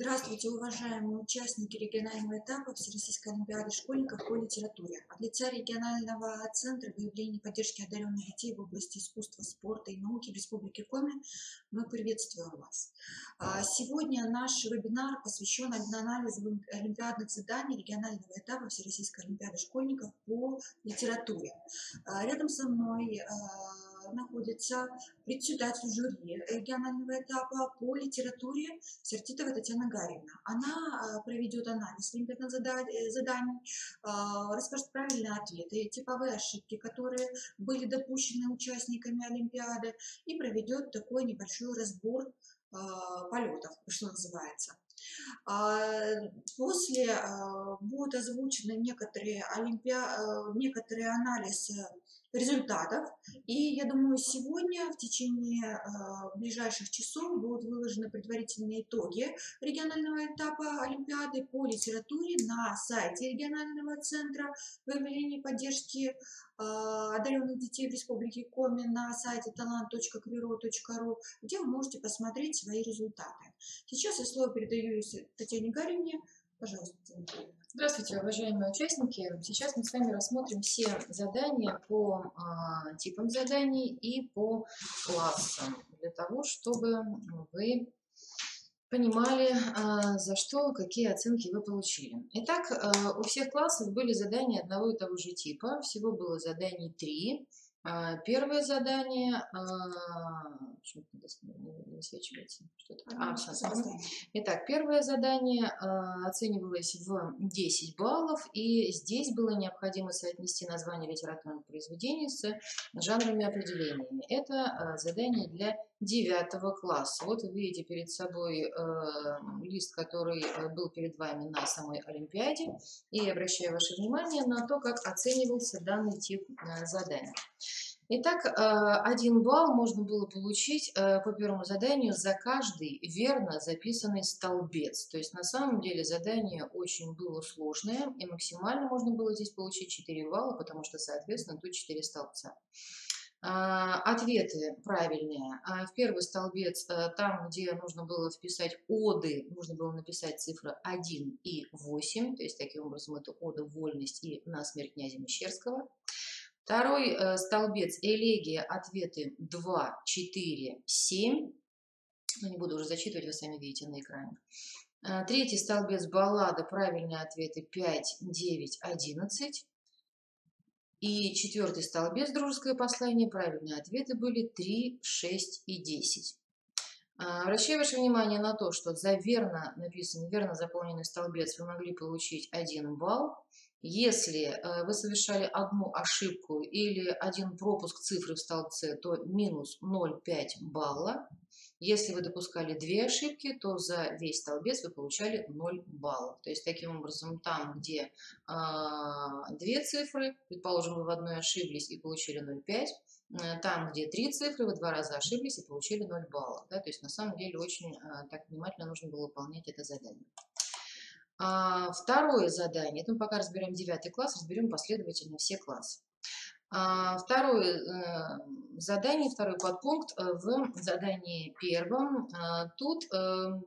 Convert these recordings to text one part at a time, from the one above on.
Здравствуйте, уважаемые участники регионального этапа Всероссийской олимпиады школьников по литературе. От лица регионального центра выявления и поддержки одаренных детей в области искусства, спорта и науки Республики Коми мы приветствуем вас. Сегодня наш вебинар посвящен анализу олимпиадных заданий регионального этапа Всероссийской олимпиады школьников по литературе. Рядом со мной находится председатель жюри регионального этапа по литературе Сертитова Татьяна Гарьевна. Она проведет анализ олимпиадных заданий, расскажет правильные ответы, типовые ошибки, которые были допущены участниками Олимпиады, и проведет такой небольшой разбор полетов, что называется. После будут озвучены некоторые анализы результатов, и я думаю, сегодня в течение ближайших часов будут выложены предварительные итоги регионального этапа Олимпиады по литературе на сайте регионального центра выявления и поддержки одаренных детей в Республике Коми на сайте talent.kviro.ru, где вы можете посмотреть свои результаты. Сейчас я слово передаю Татьяне Гарьевне. Пожалуйста, Татьяна Гарьевна. Здравствуйте, уважаемые участники! Сейчас мы с вами рассмотрим все задания по типам заданий и по классам, для того, чтобы вы понимали, за что, какие оценки вы получили. Итак, у всех классов были задания одного и того же типа. Всего было заданий 3. Первое задание, не высвечивается что-то. Итак, первое задание оценивалось в 10 баллов, и здесь было необходимо соотнести название литературных произведений с жанровыми определениями. Это задание для 9 класса. Вот вы видите перед собой лист, который был перед вами на самой Олимпиаде, и обращаю ваше внимание на то, как оценивался данный тип задания. Итак, 1 балл можно было получить по первому заданию за каждый верно записанный столбец. То есть на самом деле задание очень было сложное, и максимально можно было здесь получить 4 балла, потому что, соответственно, тут 4 столбца. Ответы правильные. В первый столбец, там, где нужно было вписать оды, нужно было написать цифры 1 и 8. То есть таким образом это ода «Вольность» и «На смерть князя Мещерского». Второй столбец элегия, ответы 2, 4, 7. Не буду уже зачитывать, вы сами видите на экране. Третий столбец баллада, правильные ответы 5, 9, 11. И четвертый столбец дружеское послание, правильные ответы были 3, 6 и 10. Обращаю ваше внимание на то, что за верно написанный, верно заполненный столбец вы могли получить 1 балл. Если вы совершали одну ошибку или один пропуск цифры в столбце, то минус 0,5 балла. Если вы допускали 2 ошибки, то за весь столбец вы получали 0 баллов. То есть таким образом там, где 2 цифры, предположим, вы в одной ошиблись и получили 0,5, там, где 3 цифры, вы 2 раза ошиблись и получили 0 баллов. Да? То есть на самом деле очень так внимательно нужно было выполнять это задание. Второе задание, это мы пока разберем 9 класс, разберем последовательно все классы. Второе задание, второй подпункт в задании первом. Тут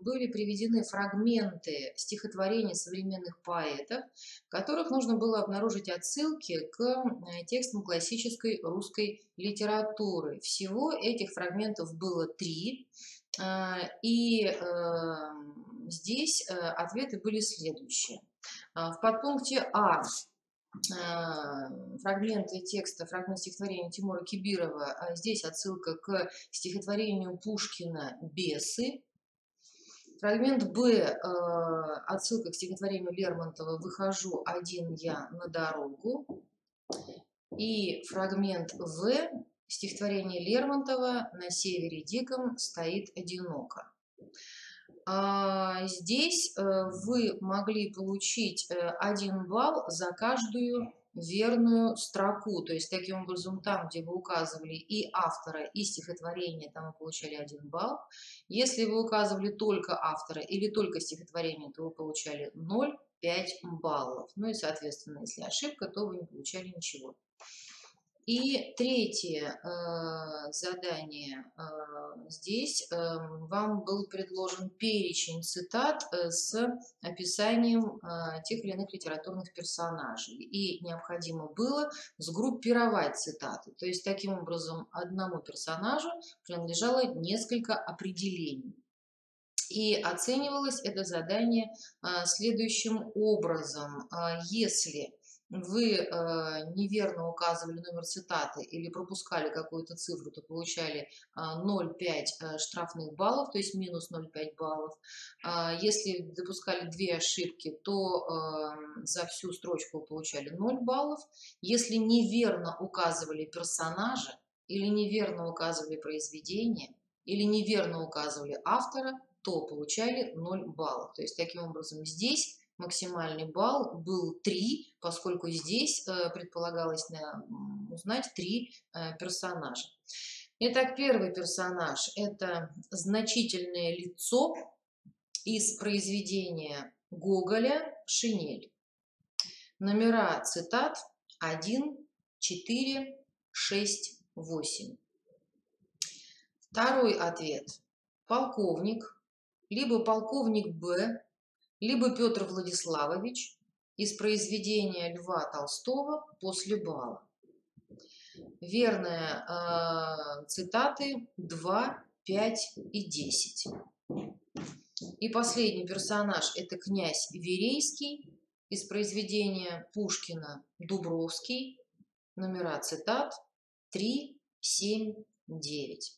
были приведены фрагменты стихотворений современных поэтов, в которых нужно было обнаружить отсылки к текстам классической русской литературы. Всего этих фрагментов было 3. И здесь ответы были следующие. В подпункте А фрагменты текста, фрагмент стихотворения Тимура Кибирова. Здесь отсылка к стихотворению Пушкина «Бесы». Фрагмент Б отсылка к стихотворению Лермонтова «Выхожу один я на дорогу». И фрагмент В стихотворение Лермонтова «На севере диком стоит одиноко». Здесь вы могли получить 1 балл за каждую верную строку. То есть таким образом там, где вы указывали и автора, и стихотворение, там вы получали 1 балл. Если вы указывали только автора или только стихотворение, то вы получали 0,5 баллов. Ну и соответственно, если ошибка, то вы не получали ничего. И третье задание здесь вам был предложен перечень цитат с описанием тех или иных литературных персонажей. И необходимо было сгруппировать цитаты. То есть таким образом одному персонажу принадлежало несколько определений. И оценивалось это задание следующим образом. Если вы неверно указывали номер цитаты или пропускали какую-то цифру, то получали 0,5 штрафных баллов, то есть минус 0,5 баллов. Если допускали 2 ошибки, то за всю строчку вы получали 0 баллов. Если неверно указывали персонажа или неверно указывали произведение, или неверно указывали автора, то получали 0 баллов. То есть таким образом здесь максимальный балл был 3, поскольку здесь предполагалось узнать 3 персонажа. Итак, первый персонаж – это значительное лицо из произведения Гоголя «Шинель». Номера цитат 1, 4, 6, 8. Второй ответ – полковник, либо полковник Б, либо Петр Владиславович из произведения Льва Толстого «После бала». Верные цитаты 2, 5 и 10. И последний персонаж – это князь Верейский из произведения Пушкина «Дубровский». Номера цитат 3, 7, 9.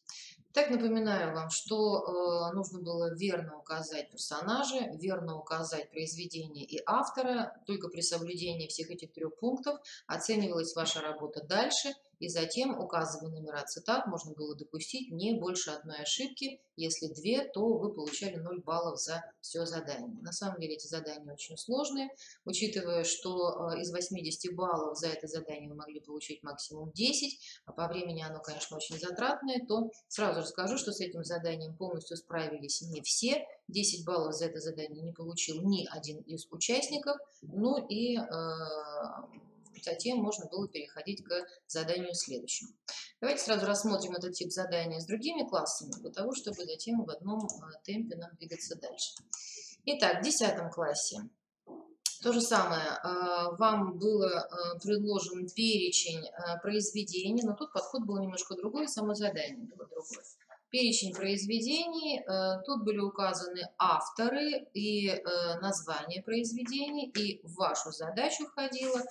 Так, напоминаю вам, что нужно было верно указать персонажа, верно указать произведение и автора. Только при соблюдении всех этих 3 пунктов оценивалась ваша работа дальше, и затем, указывая номера цитат, можно было допустить не больше 1 ошибки. Если 2, то вы получали 0 баллов за все задание. На самом деле эти задания очень сложные, учитывая, что из 80 баллов за это задание вы могли получить максимум 10, а по времени оно, конечно, очень затратное, то сразу расскажу, что с этим заданием полностью справились не все. 10 баллов за это задание не получил ни один из участников. Ну и затем можно было переходить к заданию следующему. Давайте сразу рассмотрим этот тип задания с другими классами, для того, чтобы затем в одном темпе нам двигаться дальше. Итак, в 10 классе то же самое. Вам был предложен перечень произведений, но тут подход был немножко другой, само задание было другое. Перечень произведений, тут были указаны авторы и название произведений, и в вашу задачу входило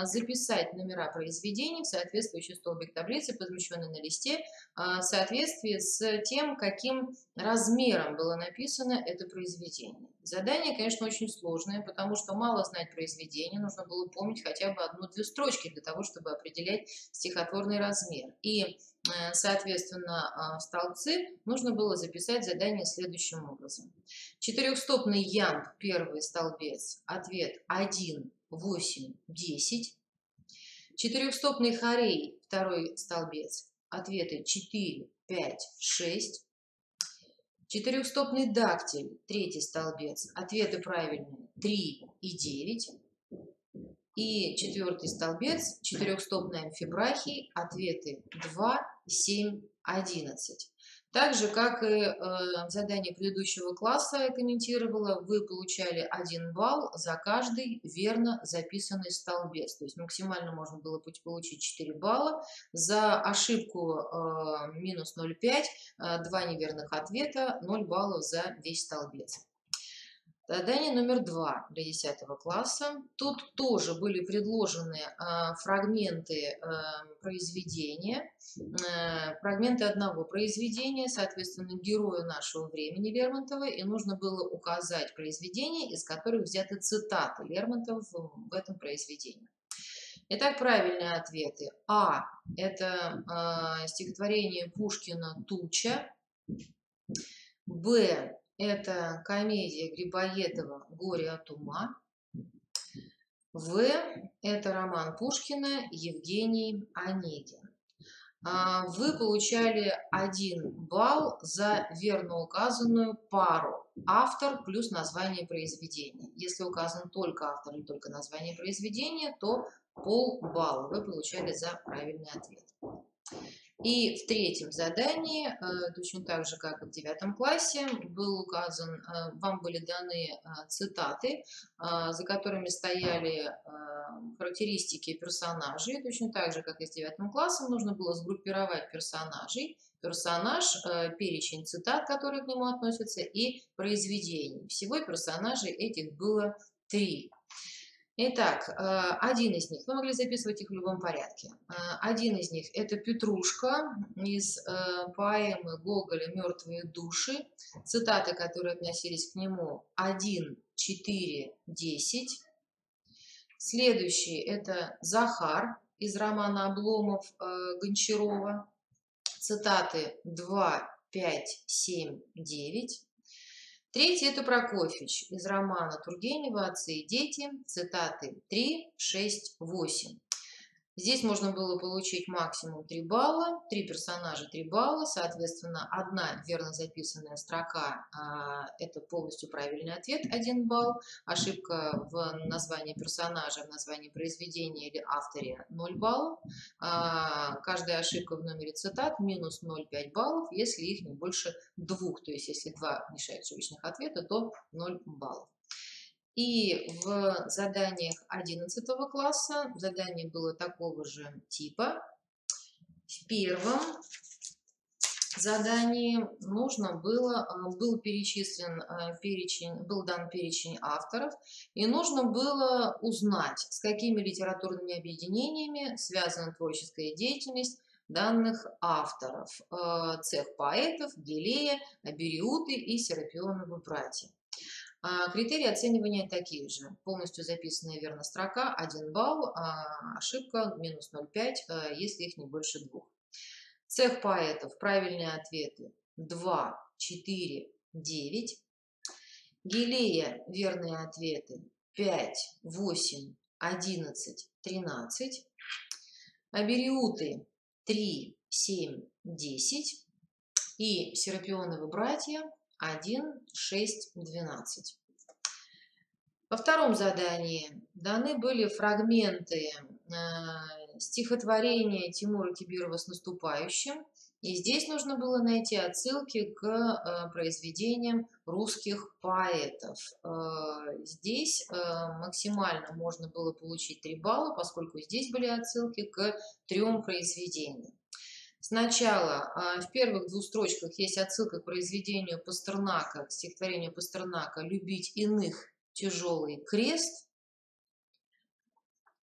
записать номера произведений в соответствующий столбик таблицы, помещенный на листе, в соответствии с тем, каким размером было написано это произведение. Задание, конечно, очень сложное, потому что мало знать произведение, нужно было помнить хотя бы 1-2 строчки для того, чтобы определять стихотворный размер. И соответственно, в столбцы нужно было записать задание следующим образом. Четырехстопный ямб, первый столбец, ответ 1, 8, 10. Четырехстопный хорей, второй столбец, ответы 4, 5, 6. Четырехстопный дактиль, третий столбец, ответы правильные 3 и 9. И четвертый столбец, четырехстопный амфибрахий, ответы 2, 7, 11. Так же, как и задание предыдущего класса я комментировала, вы получали 1 балл за каждый верно записанный столбец. То есть максимально можно было получить 4 балла. За ошибку минус 0,5, 2 неверных ответа, 0 баллов за весь столбец. Задание номер 2 для 10 класса. Тут тоже были предложены фрагменты произведения, фрагменты одного произведения, соответственно, герою нашего времени Лермонтова, и нужно было указать произведения, из которых взяты цитаты Лермонтова в этом произведении. Итак, правильные ответы. А – это стихотворение Пушкина «Туча». Б – это комедия Грибоедова «Горе от ума». В – это роман Пушкина «Евгений Онегин». Вы получали 1 балл за верно указанную пару автор плюс название произведения. Если указан только автор или только название произведения, то полбалла вы получали за правильный ответ. И в третьем задании, точно так же, как и в 9 классе, был указан, вам были даны цитаты, за которыми стояли характеристики персонажей. Точно так же, как и с 9 классом, нужно было сгруппировать персонажей, персонаж, перечень цитат, которые к нему относятся, и произведений. Всего персонажей этих было 3. Итак, один из них, вы могли записывать их в любом порядке. Один из них – это Петрушка из поэмы Гоголя «Мертвые души». Цитаты, которые относились к нему: 1, 4, 10. Следующий – это Захар из романа «Обломов» Гончарова. Цитаты 2, 5, 7, 9. Третий – это Прокофьевич из романа Тургенева «Отцы и дети», цитаты 3, 6, 8. Здесь можно было получить максимум 3 балла, 3 персонажа 3 балла, соответственно, одна верно записанная строка – это полностью правильный ответ, 1 балл, ошибка в названии персонажа, в названии произведения или авторе – 0 баллов, каждая ошибка в номере цитат – минус 0,5 баллов, если их не больше 2, то есть если 2 неошибочных ответа, то 0 баллов. И в заданиях 11 класса задание было такого же типа. В первом задании нужно было, был дан перечень авторов, и нужно было узнать, с какими литературными объединениями связана творческая деятельность данных авторов. Цех поэтов, Гелея, Абериуты и Серапионовы братья. Критерии оценивания такие же. Полностью записанная верно строка – 1 балл, ошибка – минус 0,5, если их не больше 2. Цех поэтов. Правильные ответы: 2, 4, 9. Гелея. Верные ответы: 5, 8, 11, 13. Абериуты: 3, 7, 10. И Серапионовы братья: 1, 6, 12. Во втором задании даны были фрагменты стихотворения Тимура Кибирова «С наступающим». И здесь нужно было найти отсылки к произведениям русских поэтов. Здесь максимально можно было получить 3 балла, поскольку здесь были отсылки к 3 произведениям. Сначала в первых 2 строчках есть отсылка к произведению Пастернака, к стихотворению Пастернака «Любить иных тяжелый крест».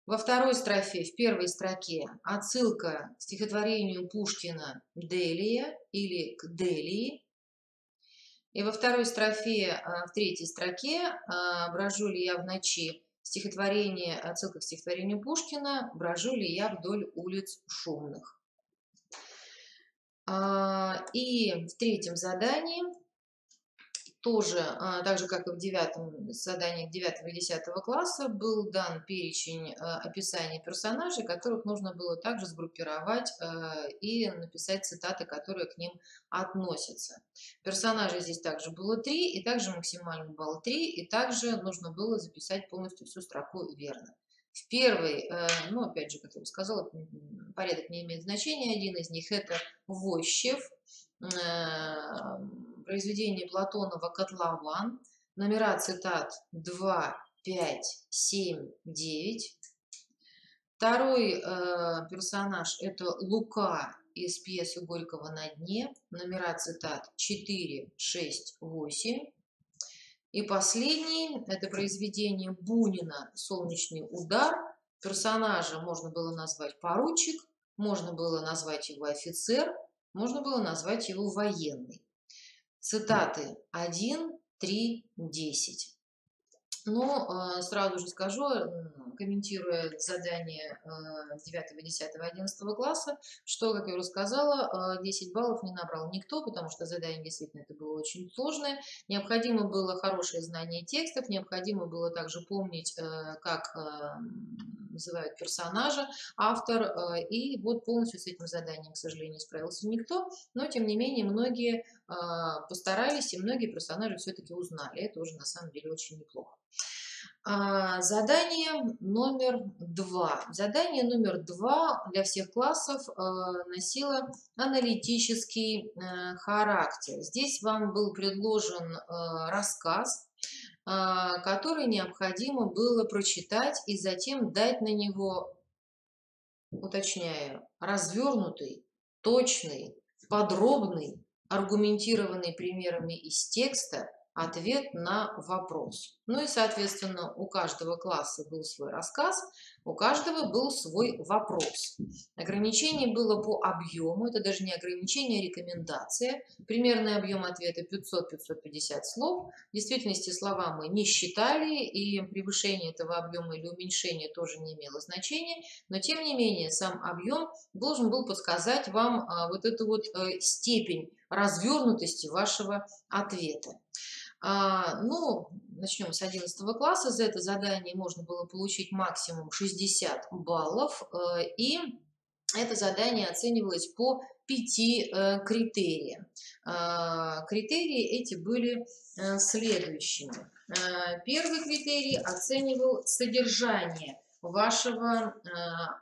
Во второй строфе, в первой строке, отсылка к стихотворению Пушкина «Делия» или к «Делии». И во второй строфе, в третьей строке, «Брожу ли я в ночи», стихотворение, отсылка к стихотворению Пушкина «Брожу ли я вдоль улиц шумных». И в третьем задании, тоже, так же как и в 9 задании 9 и 10 класса, был дан перечень описаний персонажей, которых нужно было также сгруппировать и написать цитаты, которые к ним относятся. Персонажей здесь также было 3, и также максимальный балл 3, и также нужно было записать полностью всю строку верно. В первой, ну, опять же, как я уже сказала, порядок не имеет значения. Один из них – это Вощев, произведение Платонова «Котлован». Номера цитат 2, 5, 7, 9. Второй персонаж – это Лука из пьесы Горького «На дне». Номера цитат 4, 6, 8. И последний – это произведение Бунина «Солнечный удар». Персонажа можно было назвать поручик, можно было назвать его офицер, можно было назвать его военный. Цитаты 1, 3, 10. Но сразу же скажу, комментируя задание 9, 10, 11 класса, что, как я уже сказала, 10 баллов не набрал никто, потому что задание действительно это было очень сложное. Необходимо было хорошее знание текстов, необходимо было также помнить, как называют персонажа, автор, и вот полностью с этим заданием, к сожалению, не справился никто, но тем не менее многие постарались, и многие персонажи все-таки узнали. Это уже на самом деле очень неплохо. Задание номер 2. Задание номер 2 для всех классов носило аналитический характер. Здесь вам был предложен рассказ, который необходимо было прочитать и затем дать на него, уточняю, развернутый, точный, подробный, аргументированный примерами из текста ответ на вопрос. Ну и, соответственно, у каждого класса был свой рассказ, у каждого был свой вопрос. Ограничение было по объему, это даже не ограничение, а рекомендация. Примерный объем ответа 500-550 слов. В действительности слова мы не считали, и превышение этого объема или уменьшение тоже не имело значения, но тем не менее сам объем должен был подсказать вам вот эту вот степень развернутости вашего ответа. Ну, начнем с 11 класса. За это задание можно было получить максимум 60 баллов. И это задание оценивалось по 5 критериям. Критерии эти были следующими. Первый критерий оценивал содержание вашего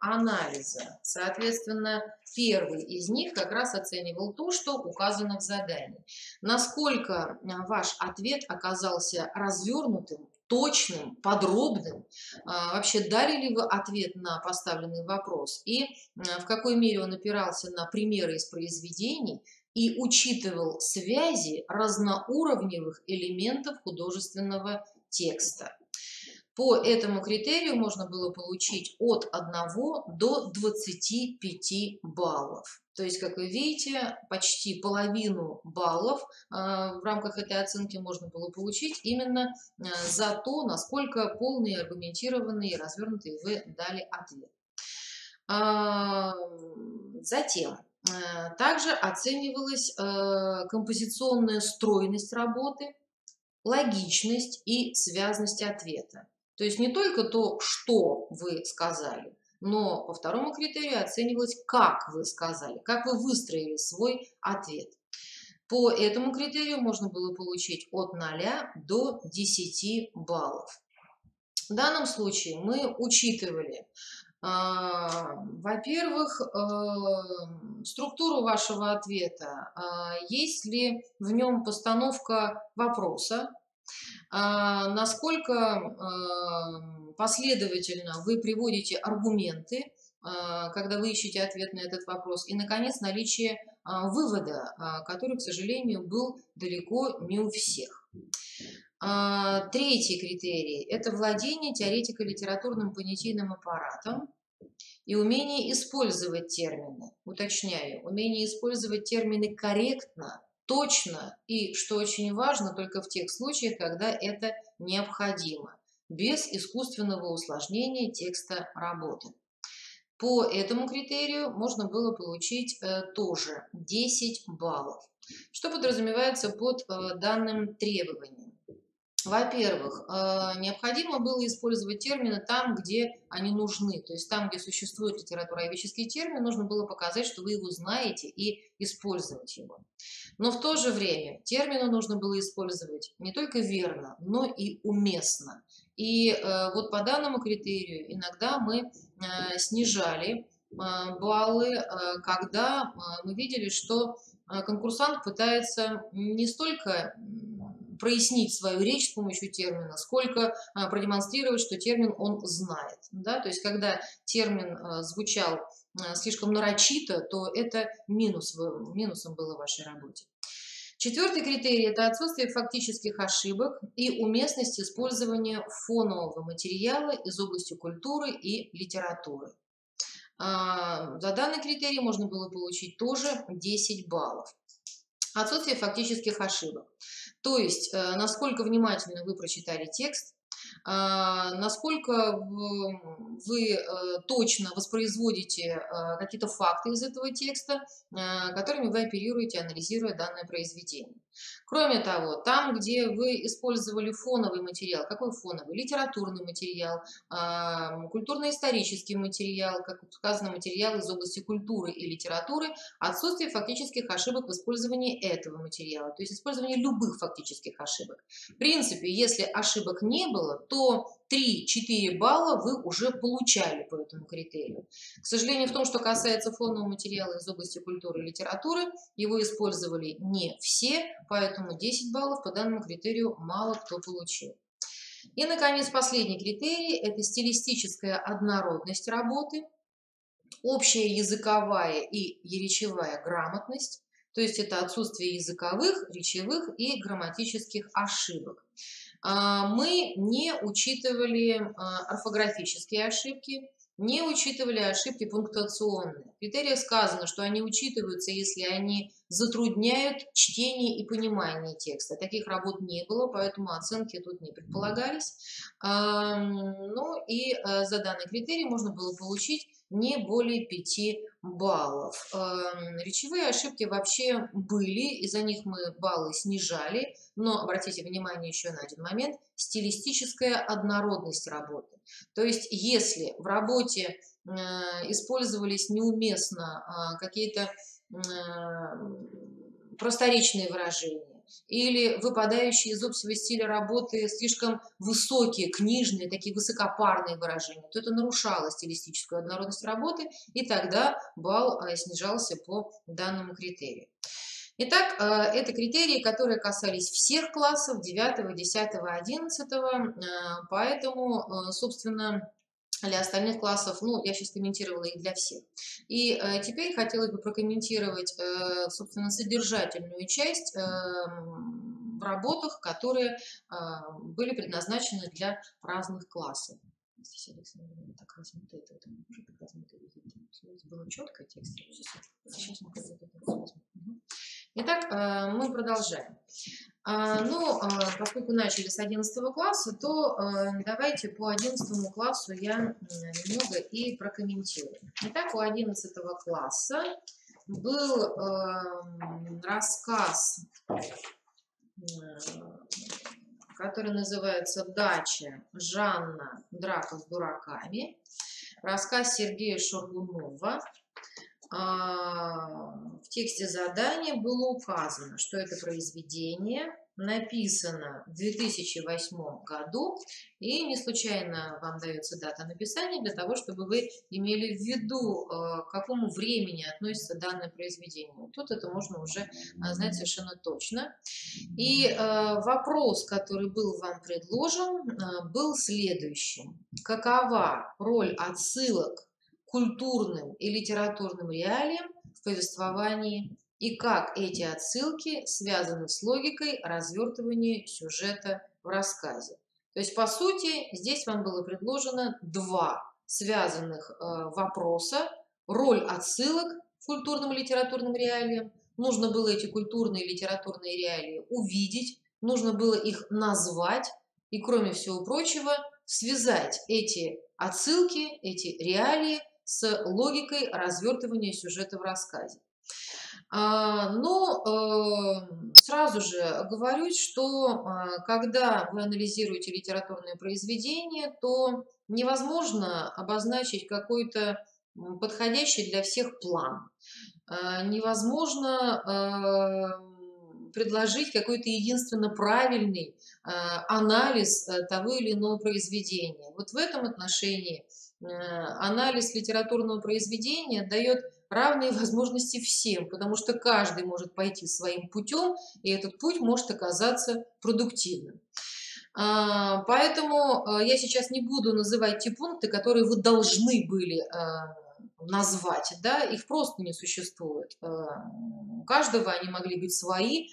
анализа. Соответственно, первый из них как раз оценивал то, что указано в задании. Насколько ваш ответ оказался развернутым, точным, подробным, вообще дали ли вы ответ на поставленный вопрос и в какой мере он опирался на примеры из произведений и учитывал связи разноуровневых элементов художественного текста. По этому критерию можно было получить от 1 до 25 баллов. То есть, как вы видите, почти половину баллов в рамках этой оценки можно было получить именно за то, насколько полный, аргументированный и развернутый вы дали ответ. Затем также оценивалась композиционная стройность работы, логичность и связность ответа. То есть не только то, что вы сказали, но по второму критерию оценивалось, как вы сказали, как вы выстроили свой ответ. По этому критерию можно было получить от 0 до 10 баллов. В данном случае мы учитывали, во-первых, структуру вашего ответа, есть ли в нем постановка вопроса, насколько последовательно вы приводите аргументы, когда вы ищете ответ на этот вопрос, и, наконец, наличие вывода, который, к сожалению, был далеко не у всех. Третий критерий – это владение теоретико-литературным понятийным аппаратом и умение использовать термины. Уточняю, умение использовать термины корректно, точно и, что очень важно, только в тех случаях, когда это необходимо, без искусственного усложнения текста работы. По этому критерию можно было получить тоже 10 баллов. Что подразумевается под данным требованием? Во-первых, необходимо было использовать термины там, где они нужны. То есть там, где существует литературоведческий термин, нужно было показать, что вы его знаете, и использовать его. Но в то же время термины нужно было использовать не только верно, но и уместно. И вот по данному критерию иногда мы снижали баллы, когда мы видели, что конкурсант пытается не столько прояснить свою речь с помощью термина, сколько продемонстрировать, что термин он знает. Да? То есть, когда термин звучал слишком нарочито, то это минусом было в вашей работе. Четвертый критерий – это отсутствие фактических ошибок и уместность использования фонового материала из области культуры и литературы. За данный критерий можно было получить тоже 10 баллов. Отсутствие фактических ошибок. То есть, насколько внимательно вы прочитали текст, насколько вы точно воспроизводите какие-то факты из этого текста, которыми вы оперируете, анализируя данное произведение. Кроме того, там, где вы использовали фоновый материал, какой фоновый? Литературный материал, культурно-исторический материал, как сказано, материал из области культуры и литературы, отсутствие фактических ошибок в использовании этого материала, то есть использование любых фактических ошибок. В принципе, если ошибок не было, то 3-4 балла вы уже получали по этому критерию. К сожалению, в том, что касается фонового материала из области культуры и литературы, его использовали не все, поэтому 10 баллов по данному критерию мало кто получил. И, наконец, последний критерий – это стилистическая однородность работы, общая языковая и речевая грамотность, то есть это отсутствие языковых, речевых и грамматических ошибок. Мы не учитывали орфографические ошибки, не учитывали ошибки пунктуационные. В критериях сказано, что они учитываются, если они затрудняют чтение и понимание текста. Таких работ не было, поэтому оценки тут не предполагались. Ну и за данный критерий можно было получить не более 5 баллов. Речевые ошибки вообще были, из-за них мы баллы снижали, но обратите внимание еще на один момент – стилистическая однородность работы. То есть если в работе использовались неуместно какие-то просторечные выражения, или выпадающие из общего стиля работы слишком высокие, книжные, такие высокопарные выражения, то это нарушало стилистическую однородность работы, и тогда балл снижался по данному критерию. Итак, это критерии, которые касались всех классов 9, 10, 11, поэтому, собственно, для остальных классов, ну, я сейчас комментировала их для всех. И теперь хотелось бы прокомментировать, собственно, содержательную часть в работах, которые были предназначены для разных классов. Здесь Александр так размыто, это может так размыто видеть. Было четко текст. Сейчас мы Итак, мы продолжаем. Поскольку начали с 11 класса, то давайте по 11 классу я немного и прокомментирую. Итак, у 11 класса был рассказ, который называется «Дача. Жанна. Драка с дураками». Рассказ Сергея Шургунова. В тексте задания было указано, что это произведение написано в 2008 году, и не случайно вам дается дата написания для того, чтобы вы имели в виду, к какому времени относится данное произведение. Тут это можно уже знать совершенно точно. И вопрос, который был вам предложен, был следующим. Какова роль отсылок культурным и литературным реалиям в повествовании и как эти отсылки связаны с логикой развертывания сюжета в рассказе. То есть, по сути, здесь вам было предложено два связанных вопроса. Роль отсылок к культурным и литературным реалиям. Нужно было эти культурные и литературные реалии увидеть, нужно было их назвать и, кроме всего прочего, связать эти отсылки, эти реалии с логикой развертывания сюжета в рассказе. Но сразу же говорю, что когда вы анализируете литературное произведение, то невозможно обозначить какой-то подходящий для всех план. Невозможно предложить какой-то единственно правильный анализ того или иного произведения. Вот в этом отношении анализ литературного произведения дает равные возможности всем, потому что каждый может пойти своим путем, и этот путь может оказаться продуктивным. Поэтому я сейчас не буду называть те пункты, которые вы должны были назвать, да, их просто не существует. У каждого они могли быть свои,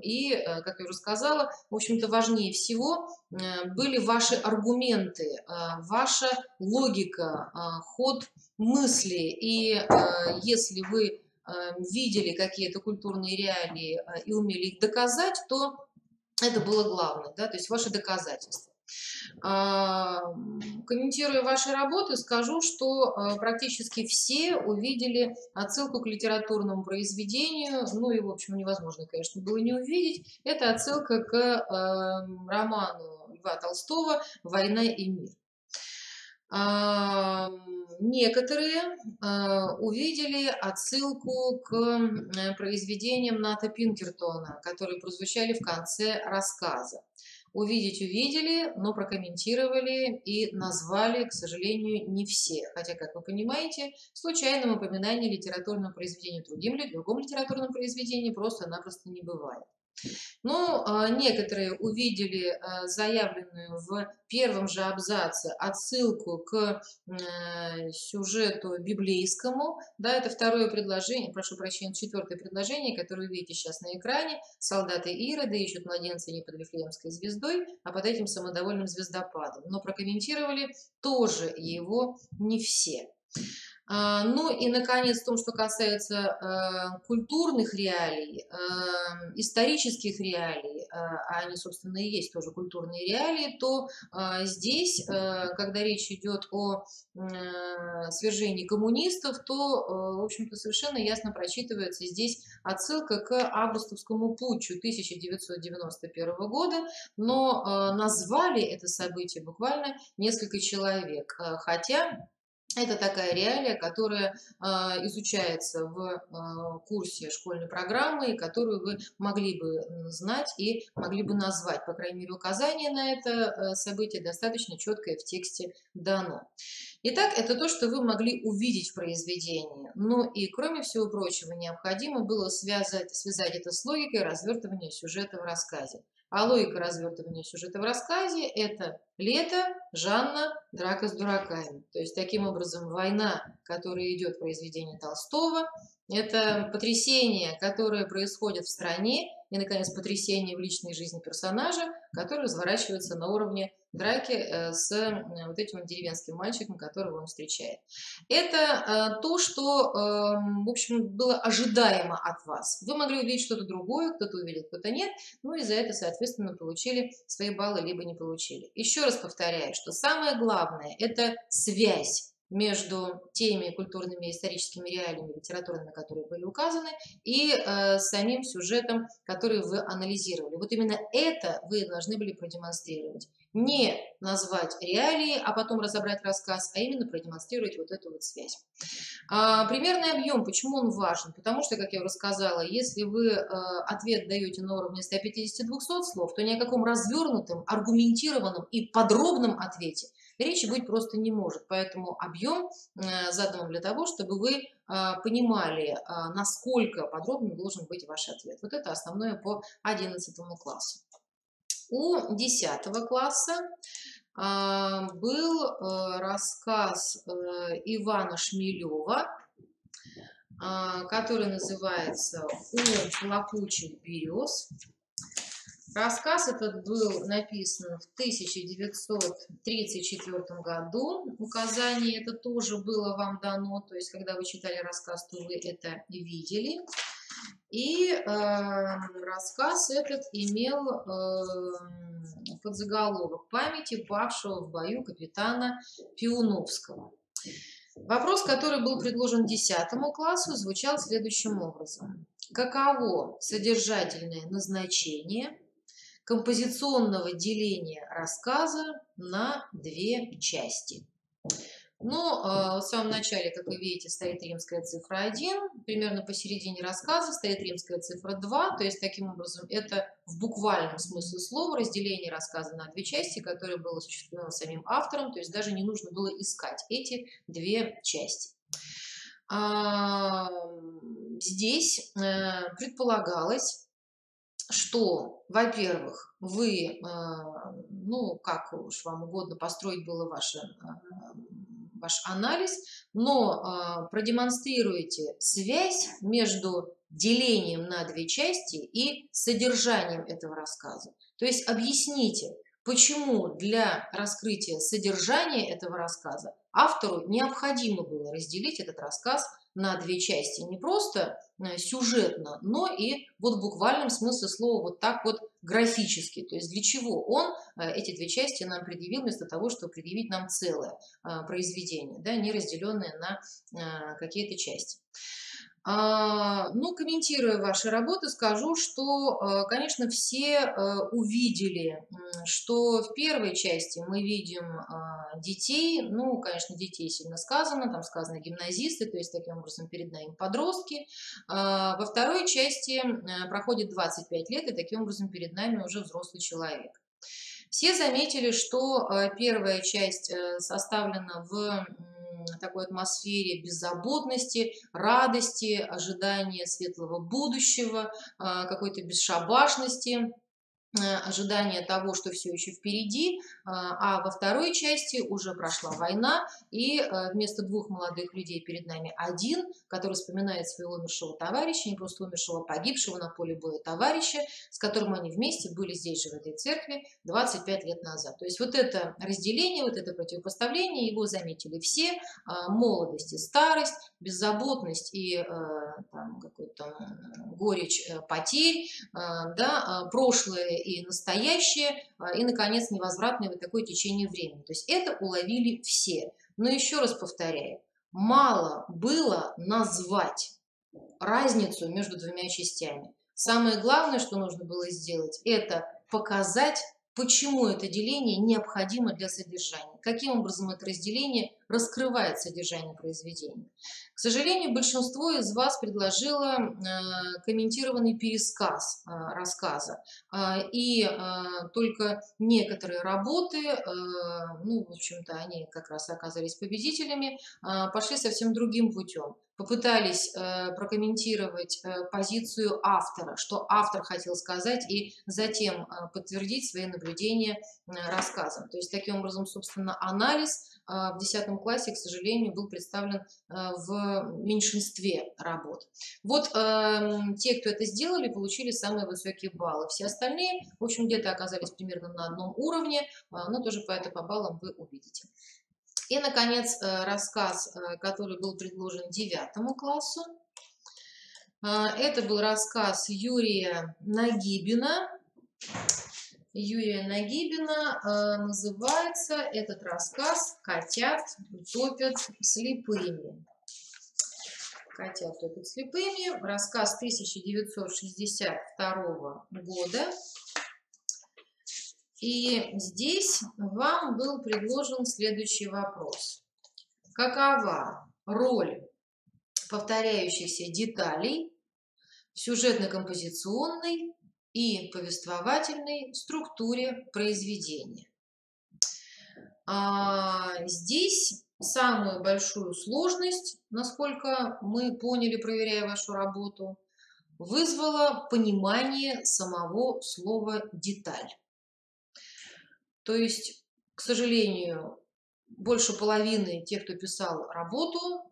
и, как я уже сказала, в общем-то, важнее всего были ваши аргументы, ваша логика, ход мысли. И если вы видели какие-то культурные реалии и умели их доказать, то это было главное, да, то есть ваши доказательства. Комментируя ваши работы, скажу, что практически все увидели отсылку к литературному произведению, ну и, в общем, невозможно, конечно, было не увидеть. Это отсылка к роману Льва Толстого «Война и мир». Некоторые увидели отсылку к произведениям Ната Пинкертона, которые прозвучали в конце рассказа. Увидеть увидели, но прокомментировали и назвали, к сожалению, не все. Хотя, как вы понимаете, случайным упоминанием литературного произведения другом литературном произведении просто-напросто не бывает. Но некоторые увидели заявленную в первом же абзаце отсылку к сюжету библейскому. Да, это второе предложение, прошу прощения, четвертое предложение, которое вы видите сейчас на экране. Солдаты Ирода ищут младенца не под Вифлеемской звездой, а под этим самодовольным звездопадом. Но прокомментировали тоже его не все. Ну и, наконец, в том, что касается культурных реалий, исторических реалий, а они, собственно, и есть тоже культурные реалии, то здесь, когда речь идет о свержении коммунистов, то, в общем-то, совершенно ясно прочитывается здесь отсылка к августовскому путчу 1991 года, но назвали это событие буквально несколько человек, хотя это такая реалия, которая изучается в курсе школьной программы, и которую вы могли бы знать и могли бы назвать. По крайней мере, указание на это событие достаточно четкое в тексте дано. Итак, это то, что вы могли увидеть в произведении. Ну и, кроме всего прочего, необходимо было связать это с логикой развертывания сюжета в рассказе. А логика развертывания сюжета в рассказе – это лето, Жанна, драка с дураками. То есть, таким образом, война, которая идет в произведении Толстого, это потрясение, которое происходит в стране, и, наконец, потрясение в личной жизни персонажа, которое разворачивается на уровне драки с вот этим деревенским мальчиком, которого он встречает. Это то, что, в общем, было ожидаемо от вас. Вы могли увидеть что-то другое, кто-то увидел, кто-то нет, ну и за это, соответственно, получили свои баллы, либо не получили. Еще раз повторяю, что самое главное – это связь между теми культурными и историческими реалиями литературными, которые были указаны, и самим сюжетом, который вы анализировали. Вот именно это вы должны были продемонстрировать. Не назвать реалии, а потом разобрать рассказ, а именно продемонстрировать вот эту вот связь. Примерный объем, почему он важен? Потому что, как я уже сказала, если вы ответ даете на уровне 150-200 слов, то ни о каком развернутом, аргументированном и подробном ответе речи быть просто не может. Поэтому объем задан для того, чтобы вы понимали, насколько подробным должен быть ваш ответ. Вот это основное по 11 классу. У 10 класса был рассказ Ивана Шмелева, который называется «У плакучих берез». Рассказ этот был написан в 1934 году. Указание это тоже было вам дано, то есть когда вы читали рассказ, то вы это видели. И рассказ этот имел подзаголовок «Памяти павшего в бою капитана Пиуновского». Вопрос, который был предложен 10 классу, звучал следующим образом. Каково содержательное назначение композиционного деления рассказа на две части? Но в самом начале, как вы видите, стоит римская цифра 1, примерно посередине рассказа стоит римская цифра 2, то есть таким образом это в буквальном смысле слова разделение рассказа на две части, которое было осуществлено самим автором, то есть даже не нужно было искать эти две части. Здесь предполагалось, что, во-первых, вы, ну, как уж вам угодно построить было ваш анализ, но продемонстрируете связь между делением на две части и содержанием этого рассказа. То есть объясните, почему для раскрытия содержания этого рассказа автору необходимо было разделить этот рассказ на две части. Не просто сюжетно, но и вот в буквальном смысле слова вот так вот графически. То есть для чего он эти две части нам предъявил, вместо того, чтобы предъявить нам целое произведение, да, не разделенное на какие-то части. Ну, комментируя ваши работы, скажу, что, конечно, все увидели, что в первой части мы видим детей, ну, конечно, детей сильно сказано, там сказано гимназисты, то есть таким образом перед нами подростки. Во второй части проходит 25 лет, и таким образом перед нами уже взрослый человек. Все заметили, что первая часть составлена в такой атмосфере беззаботности, радости, ожидания светлого будущего, какой-то бесшабашности, ожидание того, что все еще впереди, а во второй части уже прошла война, и вместо двух молодых людей перед нами один, который вспоминает своего умершего товарища, не просто умершего, погибшего на поле боя товарища, с которым они вместе были здесь же, в этой церкви, 25 лет назад. То есть вот это разделение, вот это противопоставление, его заметили все: молодость и старость, беззаботность и какой-то горечь потерь, да, прошлое и настоящее, и, наконец, невозвратное вот такое течение времени. То есть это уловили все. Но еще раз повторяю, мало было назвать разницу между двумя частями. Самое главное, что нужно было сделать, это показать, почему это деление необходимо для содержания, каким образом это разделение раскрывает содержание произведения. К сожалению, большинство из вас предложило комментированный пересказ рассказа, и только некоторые работы, ну, в общем-то, они как раз оказались победителями, пошли совсем другим путем. Попытались прокомментировать позицию автора, что автор хотел сказать, и затем подтвердить свои наблюдения рассказом. То есть, таким образом, собственно, анализ в 10 классе, к сожалению, был представлен в меньшинстве работ. Вот те, кто это сделали, получили самые высокие баллы. Все остальные, в общем, где-то оказались примерно на одном уровне, но тоже по баллам вы увидите. И, наконец, рассказ, который был предложен 9 классу. Это был рассказ Юрия Нагибина. Называется этот рассказ «Котят топят слепыми». «Котят топят слепыми». Рассказ 1962 года. И здесь вам был предложен следующий вопрос. Какова роль повторяющихся деталей в сюжетно-композиционной и повествовательной структуре произведения? Здесь самую большую сложность, насколько мы поняли, проверяя вашу работу, вызвало понимание самого слова «деталь». То есть, к сожалению, больше половины тех, кто писал работу,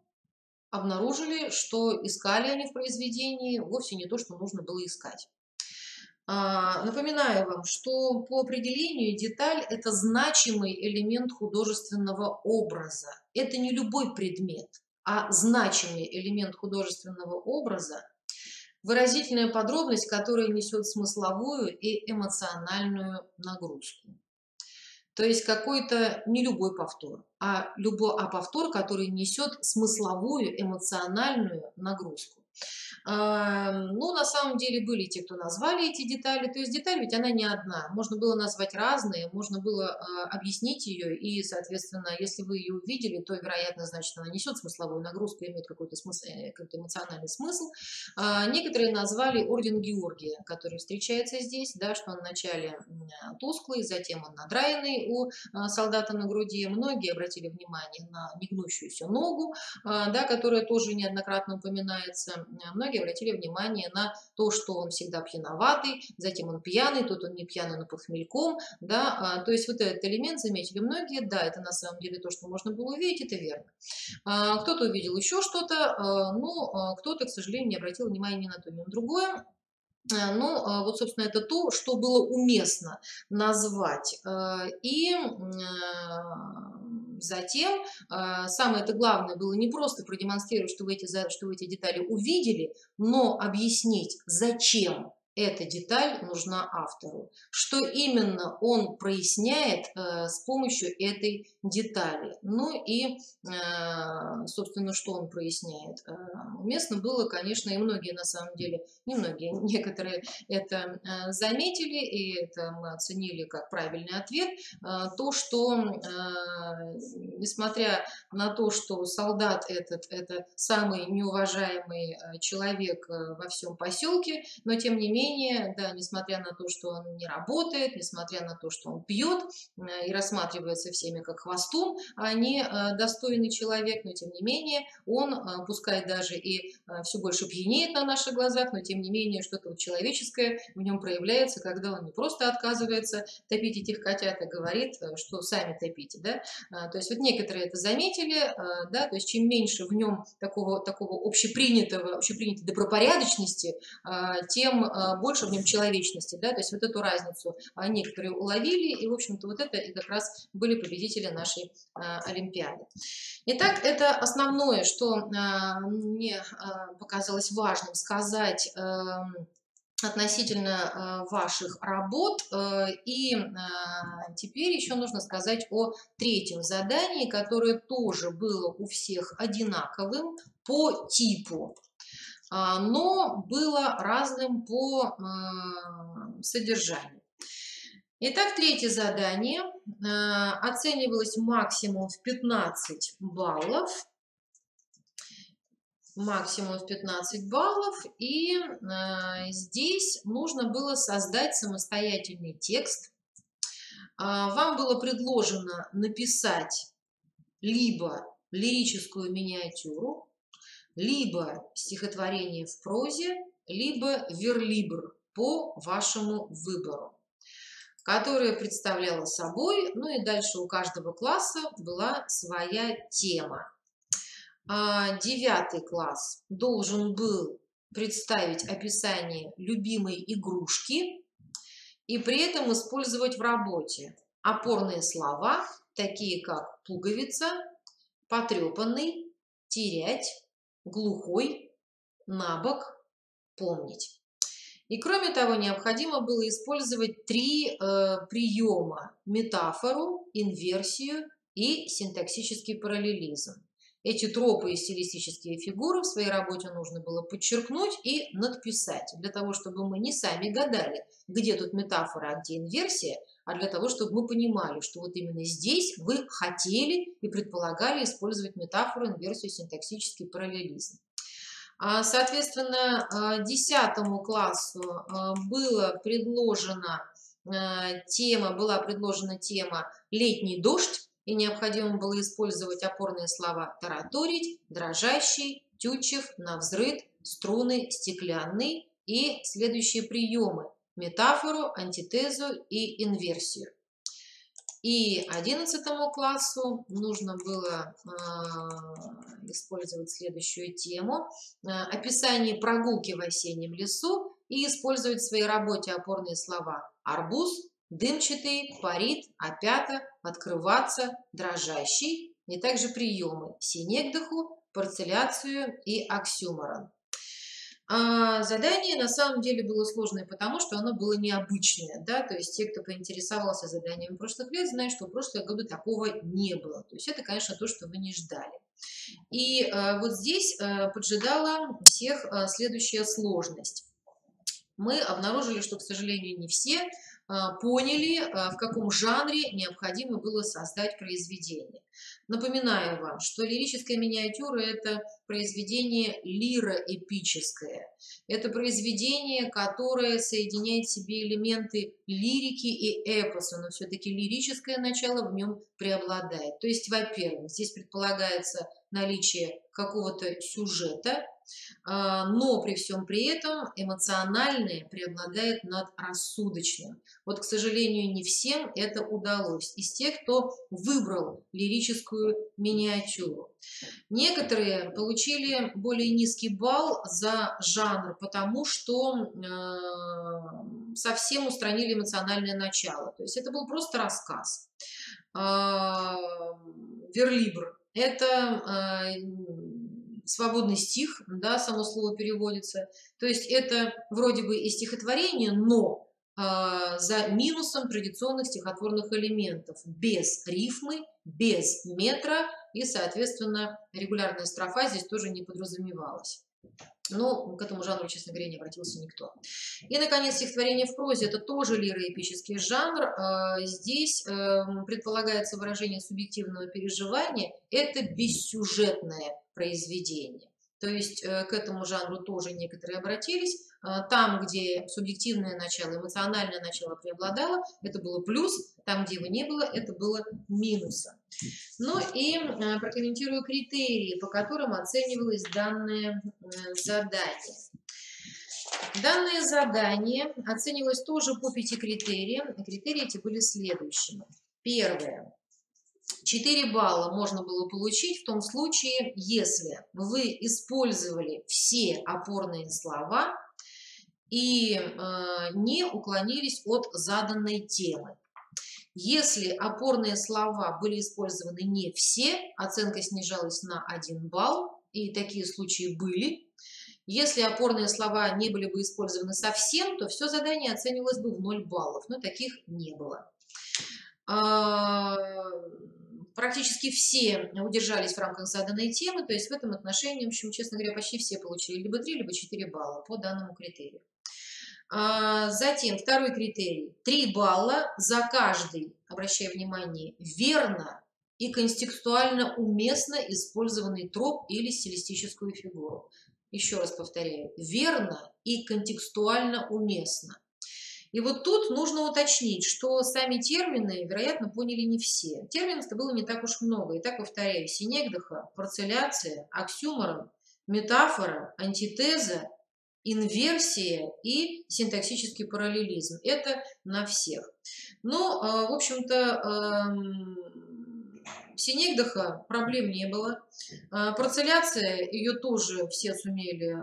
обнаружили, что искали они в произведении вовсе не то, что нужно было искать. Напоминаю вам, что по определению деталь – это значимый элемент художественного образа. Это не любой предмет, а значимый элемент художественного образа, выразительная подробность, которая несет смысловую и эмоциональную нагрузку. То есть какой-то не любой повтор, а повтор, который несет смысловую, эмоциональную нагрузку. Ну, на самом деле были те, кто назвали эти детали. То есть деталь ведь она не одна. Можно было назвать разные, можно было объяснить ее. И, соответственно, если вы ее увидели, то, вероятно, значит, она несет смысловую нагрузку, имеет какой-то эмоциональный смысл. Некоторые назвали орден Георгия, который встречается здесь, да, что он вначале тусклый, затем он надраенный у солдата на груди. Многие обратили внимание на негнущуюся ногу, да, которая тоже неоднократно упоминается. Многие обратили внимание на то, что он всегда пьяноватый, затем он пьяный, тут он не пьяный, но под хмельком, да, то есть вот этот элемент заметили многие, да, это на самом деле то, что можно было увидеть, это верно. Кто-то увидел еще что-то, но кто-то, к сожалению, не обратил внимания ни на то, ни на другое. Вот, собственно, это то, что было уместно назвать. И затем самое-то главное было не просто продемонстрировать, что вы эти детали увидели, но объяснить, зачем эта деталь нужна автору, что именно он проясняет с помощью этой детали. Ну и, собственно, что он проясняет. Уместно было, конечно, и многие на самом деле, не многие, некоторые это заметили, и это мы оценили как правильный ответ, то, что, несмотря на то, что солдат это самый неуважаемый человек во всем поселке, но тем не менее, да, несмотря на то, что он не работает, несмотря на то, что он пьет и рассматривается всеми как хвостун, а не достойный человек, но тем не менее он, пускай даже и все больше пьянеет на наших глазах, но тем не менее что-то вот человеческое в нем проявляется, когда он не просто отказывается топить этих котят, а говорит, что сами топите, да. То есть вот некоторые это заметили, да, то есть чем меньше в нем такого общепринятой добропорядочности, тем больше в нем человечности, да, то есть вот эту разницу некоторые уловили, и, в общем-то, вот это и как раз были победители нашей Олимпиады. Итак, это основное, что мне показалось важным сказать относительно ваших работ. И теперь еще нужно сказать о третьем задании, которое тоже было у всех одинаковым по типу, но было разным по содержанию. Итак, третье задание оценивалось максимум в 15 баллов. Максимум в 15 баллов. И здесь нужно было создать самостоятельный текст. Вам было предложено написать либо лирическую миниатюру, либо стихотворение в прозе, либо верлибр по вашему выбору, которая представляла собой, ну и дальше у каждого класса была своя тема. 9 класс должен был представить описание любимой игрушки и при этом использовать в работе опорные слова, такие как пуговица, потрепанный, терять, глухой, набок, помнить. И кроме того, необходимо было использовать 3 приема: метафору, инверсию и синтаксический параллелизм. Эти тропы и стилистические фигуры в своей работе нужно было подчеркнуть и надписать, для того, чтобы мы не сами гадали, где тут метафора, а где инверсия, а для того, чтобы мы понимали, что вот именно здесь вы хотели и предполагали использовать метафору, инверсию, синтаксический параллелизм. Соответственно, 10 классу была предложена тема «Летний дождь», и необходимо было использовать опорные слова «тараторить», «дрожащий», «тютчев», «навзрыд», «струны», «стеклянный» и следующие приемы: метафору, антитезу и инверсию. И 11 классу нужно было использовать следующую тему: описание прогулки в осеннем лесу, и использовать в своей работе опорные слова: арбуз, дымчатый, парит, опята, открываться, дрожащий, и также приемы: синекдаху, парцеляцию и оксюморон. Задание на самом деле было сложное, потому что оно было необычное, да, то есть те, кто поинтересовался заданием прошлых лет, знают, что в прошлые годы такого не было, то есть это, конечно, то, что вы не ждали. И вот здесь поджидала всех следующая сложность. Мы обнаружили, что, к сожалению, не все поняли, в каком жанре необходимо было создать произведение. Напоминаю вам, что лирическая миниатюра – это произведение лироэпическое. Это произведение, которое соединяет в себе элементы лирики и эпоса, но все-таки лирическое начало в нем преобладает. То есть, во-первых, здесь предполагается наличие какого-то сюжета, но при всем при этом эмоциональное преобладает над рассудочным. Вот, к сожалению, не всем это удалось. Из тех, кто выбрал лирическую миниатюру. Некоторые получили более низкий балл за жанр, потому что совсем устранили эмоциональное начало. То есть это был просто рассказ. Верлибр – это свободный стих, да, само слово переводится. То есть это вроде бы и стихотворение, но за минусом традиционных стихотворных элементов, без рифмы, без метра, и, соответственно, регулярная строфа здесь тоже не подразумевалась. Но к этому жанру, честно говоря, не обратился никто. И, наконец, стихотворение в прозе – это тоже лироэпический жанр. Здесь предполагается выражение субъективного переживания. Это бессюжетное произведение. То есть к этому жанру тоже некоторые обратились. Там, где субъективное начало, эмоциональное начало преобладало, это было плюс. Там, где его не было, это было минусом. Ну и прокомментирую критерии, по которым оценивалось данное задание. Данное задание оценивалось тоже по 5 критериям. Критерии эти были следующими. Первое. 4 балла можно было получить в том случае, если вы использовали все опорные слова и не уклонились от заданной темы. Если опорные слова были использованы не все, оценка снижалась на 1 балл, и такие случаи были. Если опорные слова не были бы использованы совсем, то все задание оценивалось бы в 0 баллов, но таких не было. Практически все удержались в рамках заданной темы, то есть в этом отношении, в общем, честно говоря, почти все получили либо 3, либо 4 балла по данному критерию. Затем второй критерий. 3 балла за каждый, обращая внимание, верно и контекстуально уместно использованный троп или стилистическую фигуру. Еще раз повторяю, верно и контекстуально уместно. И вот тут нужно уточнить, что сами термины, вероятно, поняли не все. Терминов-то было не так уж много. Итак, повторяю, синекдоха, парцеляция, оксюморон, метафора, антитеза, инверсия и синтаксический параллелизм. Это на всех. Но, в общем-то, синекдоха проблем не было. Парцеляция, ее тоже все сумели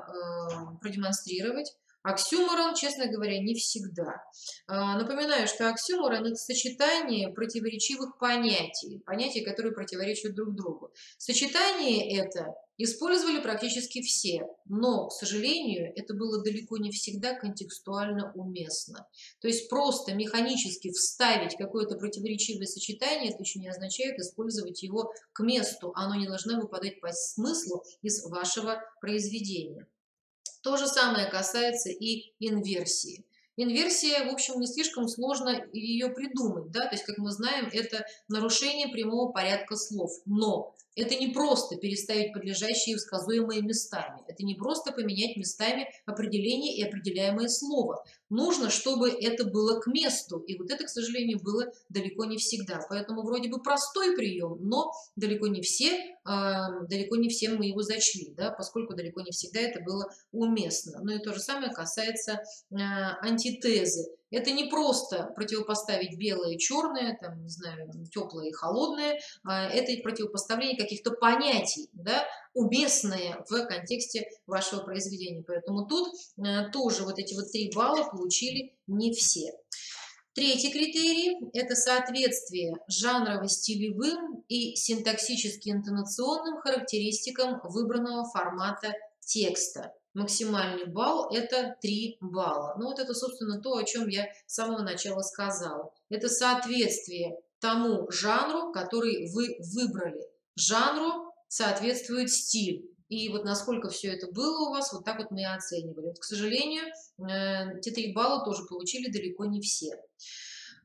продемонстрировать. Оксюморон, честно говоря, не всегда. Напоминаю, что оксюморон – это сочетание противоречивых понятий, которые противоречат друг другу. Сочетание это использовали практически все, но, к сожалению, это было далеко не всегда контекстуально уместно. То есть просто механически вставить какое-то противоречивое сочетание, это еще не означает использовать его к месту. Оно не должно выпадать по смыслу из вашего произведения. То же самое касается и инверсии. Инверсия, в общем, не слишком сложно ее придумать, да, то есть, как мы знаем, это нарушение прямого порядка слов, но это не просто переставить подлежащие и сказуемые местами, это не просто поменять местами определение и определяемое слово. Нужно, чтобы это было к месту, и вот это, к сожалению, было далеко не всегда. Поэтому вроде бы простой прием, но далеко не всем мы его зачли, да, поскольку далеко не всегда это было уместно. Но и то же самое касается антитезы. Это не просто противопоставить белое и черное, там, не знаю, теплое и холодное, это противопоставление каких-то понятий, да, уместные в контексте вашего произведения. Поэтому тут тоже вот эти вот 3 балла получили не все. Третий критерий – это соответствие жанрово-стилевым и синтаксически-интонационным характеристикам выбранного формата текста. Максимальный балл – это 3 балла. Ну вот это, собственно, то, о чем я с самого начала сказала. Это соответствие тому жанру, который вы выбрали. Жанру соответствует стиль. И вот насколько все это было у вас, вот так вот мы и оценивали. Вот, к сожалению, те 3 балла тоже получили далеко не все.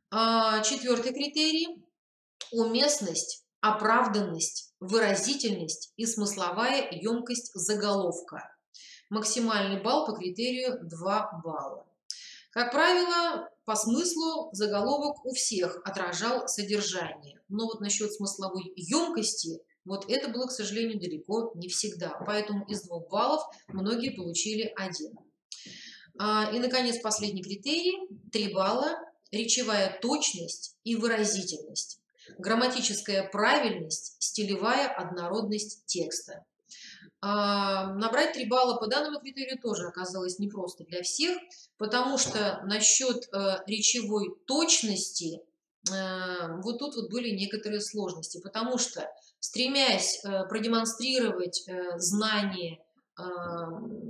Четвертый критерий – уместность, оправданность, выразительность и смысловая емкость заголовка. Максимальный балл по критерию 2 балла. Как правило, по смыслу заголовок у всех отражал содержание. Но вот насчет смысловой емкости Вот это было, к сожалению, далеко не всегда. Поэтому из 2 баллов многие получили 1. И, наконец, последний критерий. 3 балла. Речевая точность и выразительность. Грамматическая правильность, стилевая однородность текста. Набрать 3 балла по данному критерию тоже оказалось непросто для всех, потому что насчет речевой точности вот тут вот были некоторые сложности, потому что, стремясь продемонстрировать знание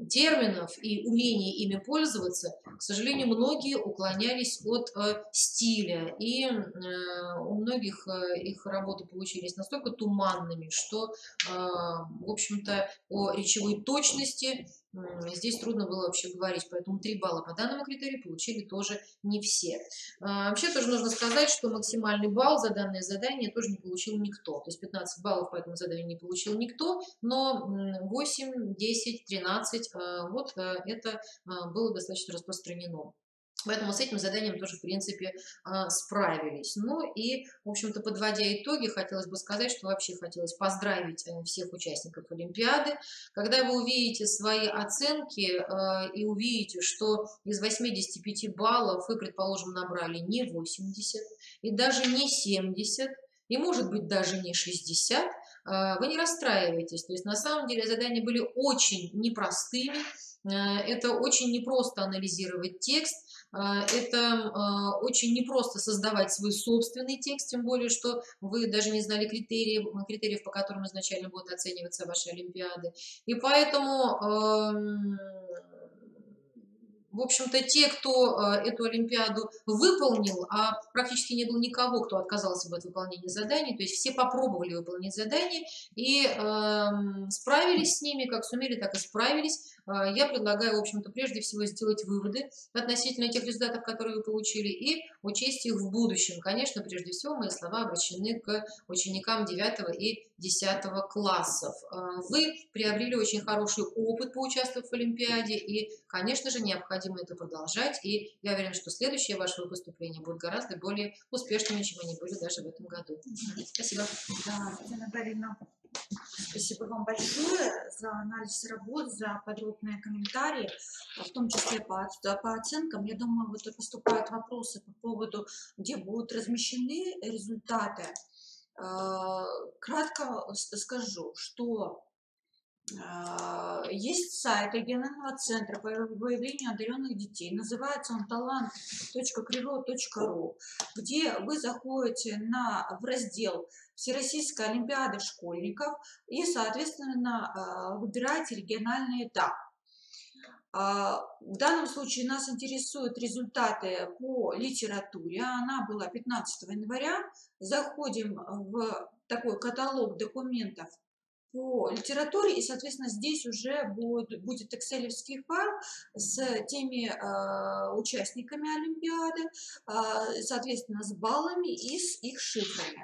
терминов и умение ими пользоваться, к сожалению, многие уклонялись от стиля, и у многих их работы получились настолько туманными, что, в общем-то, о речевой точности здесь трудно было вообще говорить, поэтому 3 балла по данному критерию получили тоже не все. Вообще тоже нужно сказать, что максимальный балл за данное задание тоже не получил никто, то есть 15 баллов по этому заданию не получил никто, но 8, 10, 13, вот это было достаточно распространено. Поэтому с этим заданием тоже, в принципе, справились. Ну и, в общем-то, подводя итоги, хотелось бы сказать, что вообще хотелось поздравить всех участников Олимпиады. Когда вы увидите свои оценки и увидите, что из 85 баллов вы, предположим, набрали не 80 и даже не 70, и, может быть, даже не 60, вы не расстраивайтесь. То есть, на самом деле, задания были очень непростыми. Это очень непросто анализировать текст. Это очень непросто создавать свой собственный текст, тем более, что вы даже не знали критериев, по которым изначально будут оцениваться ваши олимпиады. И поэтому, в общем-то, те, кто эту олимпиаду выполнил, а практически не было никого, кто отказался бы от выполнения заданий, то есть все попробовали выполнить задания и справились с ними, как сумели, так и справились. Я предлагаю, в общем-то, прежде всего сделать выводы относительно тех результатов, которые вы получили, и учесть их в будущем. Конечно, прежде всего, мои слова обращены к ученикам 9 и 10 классов. Вы приобрели очень хороший опыт, поучаствовав в Олимпиаде, и, конечно же, необходимо это продолжать, и я уверена, что следующие ваши выступления будут гораздо более успешными, чем они были даже в этом году. Спасибо. Да, Татьяна Дарьевна, спасибо вам большое за анализ работ, за подробные комментарии, в том числе по оценкам. Я думаю, вот поступают вопросы по поводу, где будут размещены результаты. Кратко скажу, что есть сайт регионального центра по выявлению одаренных детей. Называется он talent.krilo.ru, где вы заходите в раздел Всероссийская олимпиада школьников и, соответственно, выбираете региональный этап. В данном случае нас интересуют результаты по литературе. Она была 15 января. Заходим в такой каталог документов по литературе, и, соответственно, здесь уже будет экселевский файл с теми участниками Олимпиады, соответственно, с баллами и с их шифрами.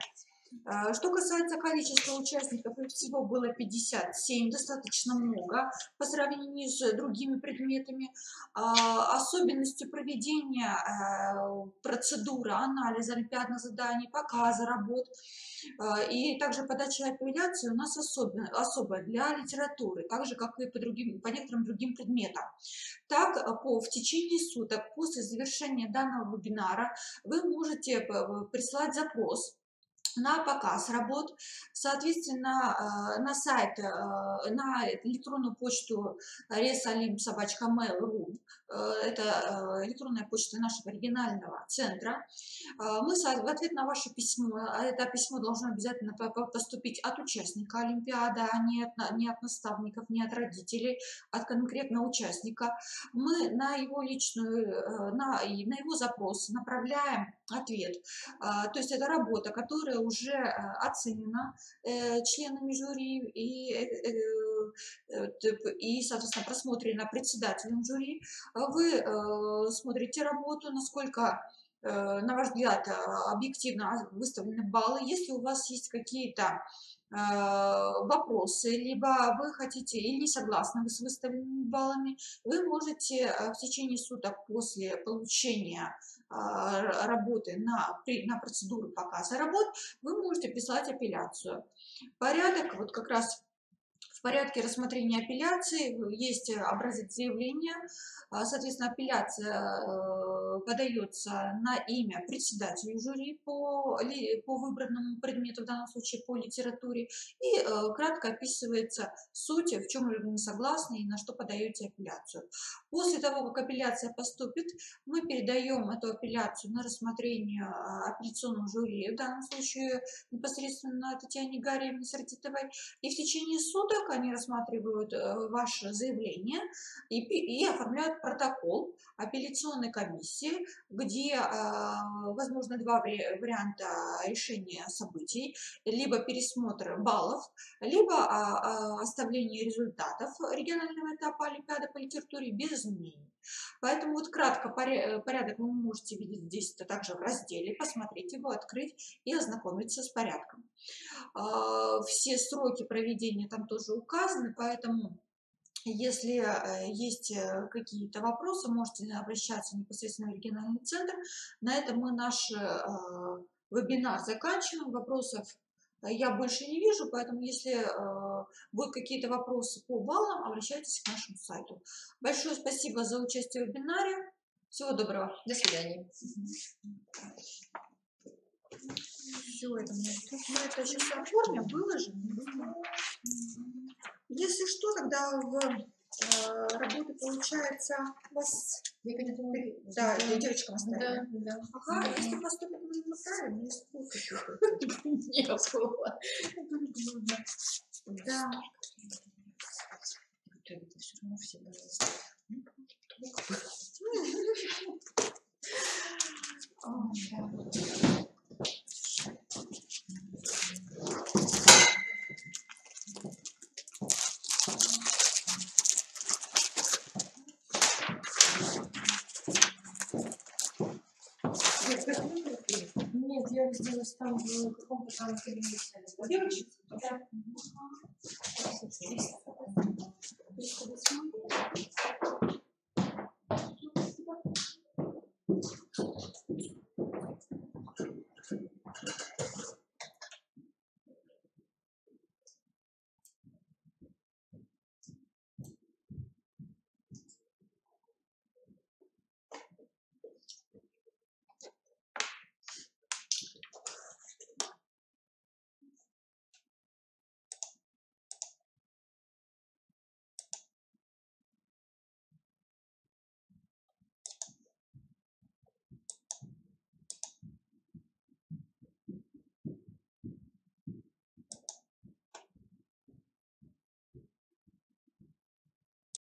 Что касается количества участников, их всего было 57, достаточно много по сравнению с другими предметами. Особенностью проведения процедуры анализа олимпиадных заданий, показа работ и также подача апелляции у нас особая для литературы, так же, как и по некоторым другим предметам. Так, в течение суток после завершения данного вебинара вы можете прислать запрос на показ работ, соответственно, на сайт, на электронную почту resalim@mail.ru, это электронная почта нашего регионального центра. Мы в ответ на ваше письмо, это письмо должно обязательно поступить от участника Олимпиады, а не от наставников, не от родителей, от конкретного участника. Мы на его на его запрос направляем ответ. То есть это работа, которая уже оценена членами жюри и, соответственно, просмотрена председателем жюри. Вы смотрите работу, насколько, на ваш взгляд, объективно выставлены баллы. Если у вас есть какие-то вопросы, либо вы хотите или не согласны с выставленными баллами, вы можете в течение суток после получения работы на процедуру показа работ, вы можете писать апелляцию. Порядок, вот как раз в порядке рассмотрения апелляции есть образец заявления. Соответственно, апелляция подается на имя председателю жюри по выбранному предмету, в данном случае по литературе, и кратко описывается суть, в чем вы не согласны и на что подаете апелляцию. После того, как апелляция поступит, мы передаем эту апелляцию на рассмотрение апелляционному жюри, в данном случае непосредственно Татьяне Гариевне Сердитовой, и в течение суток они рассматривают ваше заявление и оформляют протокол апелляционной комиссии, где возможно два варианта решения событий: либо пересмотр баллов, либо оставление результатов регионального этапа Олимпиады по литературе без изменений. Поэтому вот кратко порядок вы можете видеть здесь также в разделе, посмотреть его, открыть и ознакомиться с порядком. Все сроки проведения там тоже указаны, поэтому если есть какие-то вопросы, можете обращаться непосредственно в региональный центр. На этом мы наш вебинар заканчиваем. Вопросов я больше не вижу, поэтому если будут какие-то вопросы по баллам, обращайтесь к нашему сайту. Большое спасибо за участие в вебинаре. Всего доброго. До свидания. Все это мы это сейчас оформим, выложим. Если что, тогда в работе получается у вас... Да, девочкам оставили. Да. Ага, если поступит, мы им направим, если Не было. Да. Это все равно все Нет, я сделала там в каком-то там кабинете. Девочек? Да.